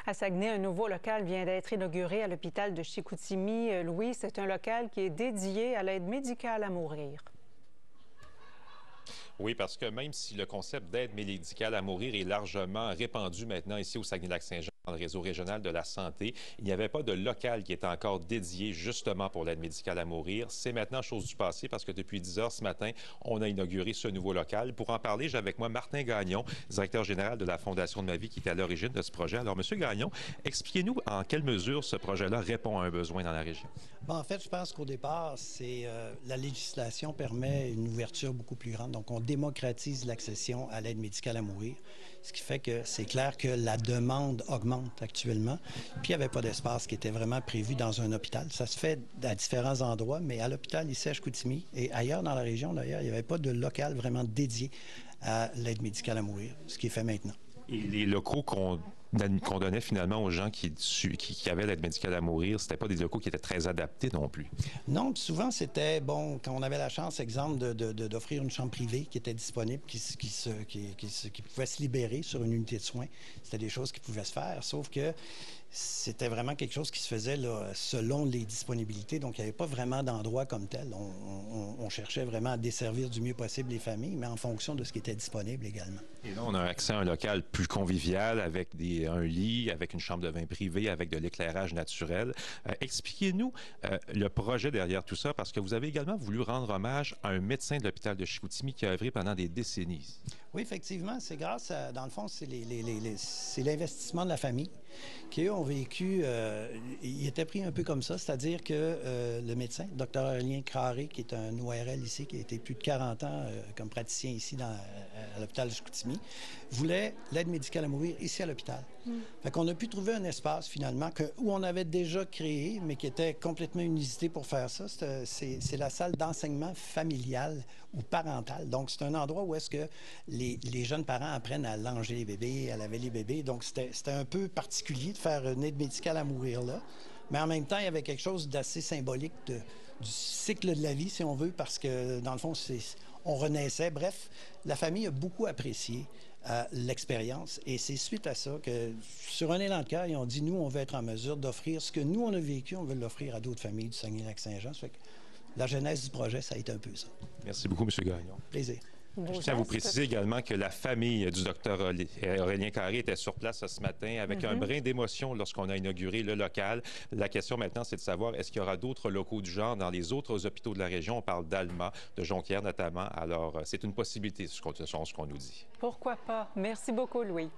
À Saguenay, un nouveau local vient d'être inauguré à l'hôpital de Chicoutimi. Louis, c'est un local qui est dédié à l'aide médicale à mourir. Oui, parce que même si le concept d'aide médicale à mourir est largement répandu maintenant ici au Saguenay-Lac-Saint-Jean, dans le réseau régional de la santé, il n'y avait pas de local qui était encore dédié justement pour l'aide médicale à mourir. C'est maintenant chose du passé parce que depuis 10 heures ce matin, on a inauguré ce nouveau local. Pour en parler, j'ai avec moi Martin Gagnon, directeur général de la Fondation de ma vie qui est à l'origine de ce projet. Alors, Monsieur Gagnon, expliquez-nous en quelle mesure ce projet-là répond à un besoin dans la région. Bon, en fait, je pense qu'au départ, la législation permet une ouverture beaucoup plus grande. Donc, on démocratise l'accession à l'aide médicale à mourir, ce qui fait que c'est clair que la demande augmente actuellement. Puis, il n'y avait pas d'espace qui était vraiment prévu dans un hôpital. Ça se fait à différents endroits, mais à l'hôpital ici à Chicoutimi et ailleurs dans la région, d'ailleurs, il n'y avait pas de local vraiment dédié à l'aide médicale à mourir, ce qui est fait maintenant. Et les locaux qu'on donnait finalement aux gens qui avaient l'aide médicale à mourir, c'était pas des locaux qui étaient très adaptés non plus. Non, puis souvent c'était, bon, quand on avait la chance, exemple, d'offrir une chambre privée qui était disponible, qui pouvait se libérer sur une unité de soins, c'était des choses qui pouvaient se faire, sauf que c'était vraiment quelque chose qui se faisait là, selon les disponibilités, donc il n'y avait pas vraiment d'endroit comme tel. On cherchait vraiment à desservir du mieux possible les familles, mais en fonction de ce qui était disponible également. Et là, on a accès à un local plus convivial avec un lit, avec une chambre de bain privée, avec de l'éclairage naturel. Expliquez-nous le projet derrière tout ça, parce que vous avez également voulu rendre hommage à un médecin de l'hôpital de Chicoutimi qui a œuvré pendant des décennies. Oui, effectivement, c'est grâce à, dans le fond, c'est l'investissement de la famille qui, eux, ont vécu, ils étaient pris un peu comme ça, c'est-à-dire que le médecin, Dr Aurélien Carré, qui est un ORL ici, qui a été plus de 40 ans comme praticien ici à l'hôpital de Chicoutimi, voulait l'aide médicale à mourir ici à l'hôpital. Fait qu'on a pu trouver un espace, finalement, où on avait déjà créé, mais qui était complètement inusité pour faire ça. C'est la salle d'enseignement familial ou parental. Donc, c'est un endroit où est-ce que les jeunes parents apprennent à langer les bébés, à laver les bébés. Donc, c'était un peu particulier de faire une aide médicale à mourir là. Mais en même temps, il y avait quelque chose d'assez symbolique du cycle de la vie, si on veut, parce que, dans le fond, on renaissait. Bref, la famille a beaucoup apprécié l'expérience. Et c'est suite à ça que, sur un élan de cœur, ils ont dit, nous, on veut être en mesure d'offrir ce que nous, on a vécu, on veut l'offrir à d'autres familles du Saguenay-Lac-Saint-Jean. Ça fait que la genèse du projet, ça a été un peu ça. Merci beaucoup, M. Gagnon. Plaisir. Je tiens à vous préciser également que la famille du docteur Aurélien Carré était sur place ce matin avec un brin d'émotion lorsqu'on a inauguré le local. La question maintenant, c'est de savoir est-ce qu'il y aura d'autres locaux du genre dans les autres hôpitaux de la région. On parle d'Alma, de Jonquière notamment. Alors, c'est une possibilité, ce qu'on nous dit. Pourquoi pas? Merci beaucoup, Louis.